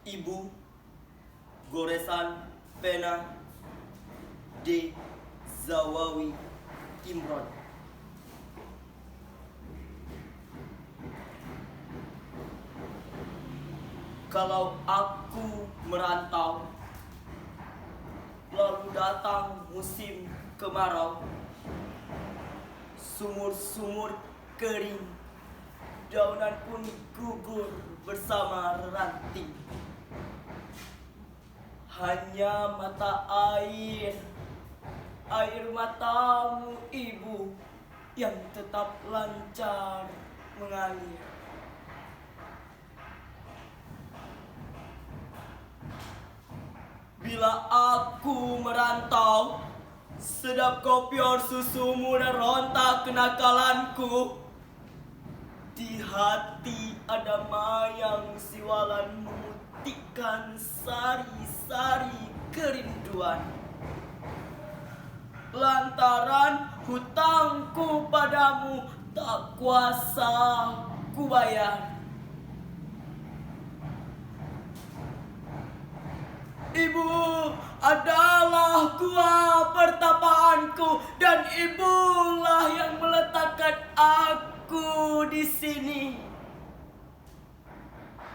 Ibu goresan pena D. Zawawi Imron. Kalau aku merantau, lalu datang musim kemarau, sumur-sumur kering, daunan pun gugur bersama ranting. Hanya mata air matamu ibu yang tetap lancar mengalir. Bila aku merantau, sedap kopior susumu dan ronta kenakalanku. Di hati ada mayang siwalan memutihkan sari-sari kerinduan. Lantaran hutangku padamu tak kuasa kubayar. Ibu adalah gua pertapaanku dan ibulah yang meletakkan aku di sini.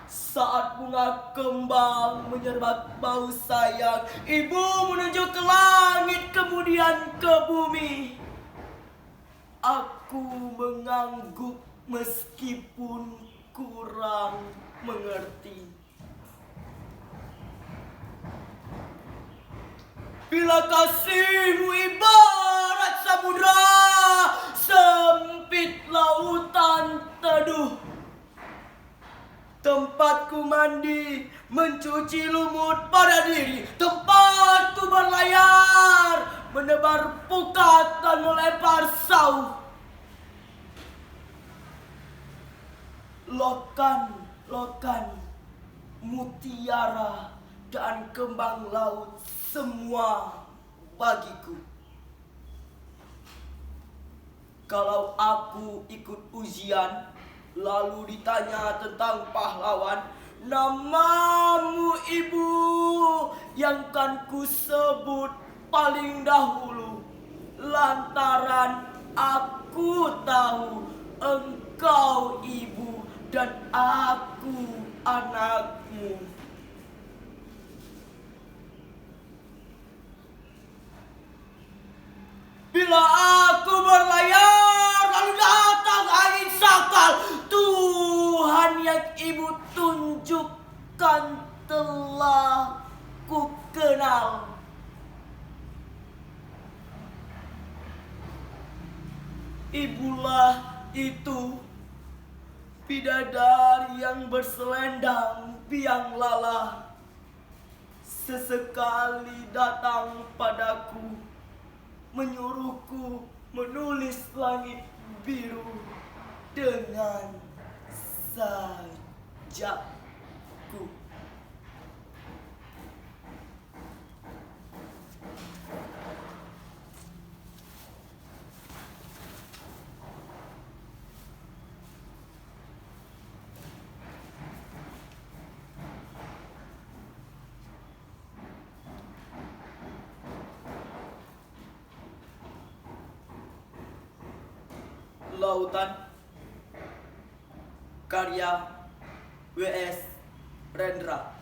Saat bunga kembang menyerbak bau sayang, ibu menuju ke langit kemudian ke bumi. Aku mengangguk meskipun kurang mengerti. Bila kasihmu ibarat samudra, sempit lautan teduh. Tempatku mandi, mencuci lumut pada diri. Tempatku berlayar, menebar pukat dan melempar sauh. Lokan, mutiara dan kembang laut semua bagiku. Kalau aku ikut ujian, lalu ditanya tentang pahlawan, namamu ibu yang kan ku sebut paling dahulu. Lantaran aku tahu engkau ibu dan aku anakmu. Bila aku berlayar, lalu datang angin sakal, Tuhan yang ibu tunjukkan telah ku kenal. Ibulah itu, bidadari yang berselendang biang lala, sesekali datang padaku, menyuruhku menulis langit biru dengan sajakku. Lautan, karya W.S. Rendra.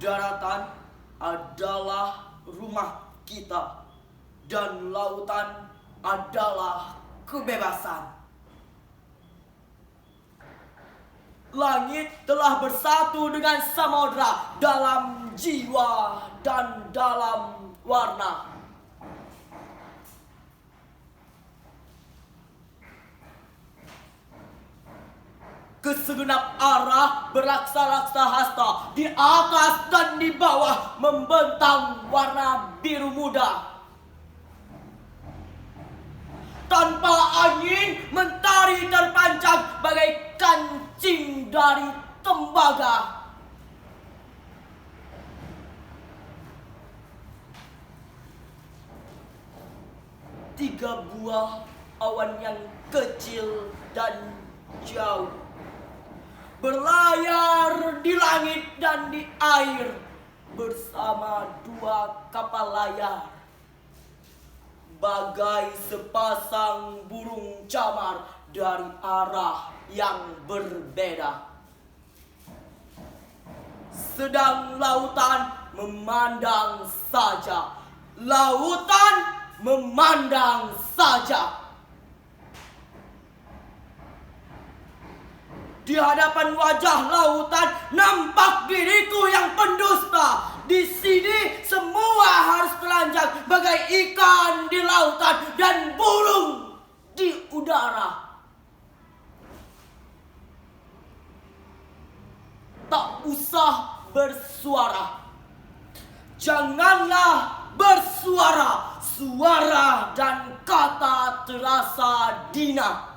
Daratan adalah rumah kita dan lautan adalah kebebasan. Langit telah bersatu dengan samudra dalam jiwa dan dalam warna. Kesegenap arah beraksa-raksa hasta, di atas dan di bawah membentang warna biru muda. Tanpa angin, mentari terpanjang bagai kancing dari tembaga. 3 buah awan yang kecil dan jauh, berlayar di langit dan di air bersama 2 kapal layar, bagai sepasang burung camar dari arah yang berbeda. Sedang lautan memandang saja, lautan memandang saja. Di hadapan wajah lautan nampak diriku yang pendusta. Di sini semua harus telanjang bagai ikan di lautan dan burung di udara. Tak usah bersuara. Janganlah bersuara. Suara dan kata terasa dina.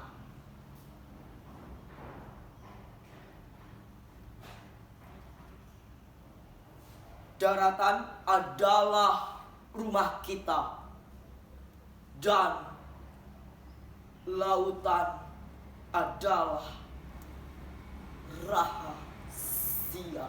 Daratan adalah rumah kita, dan lautan adalah rahasia.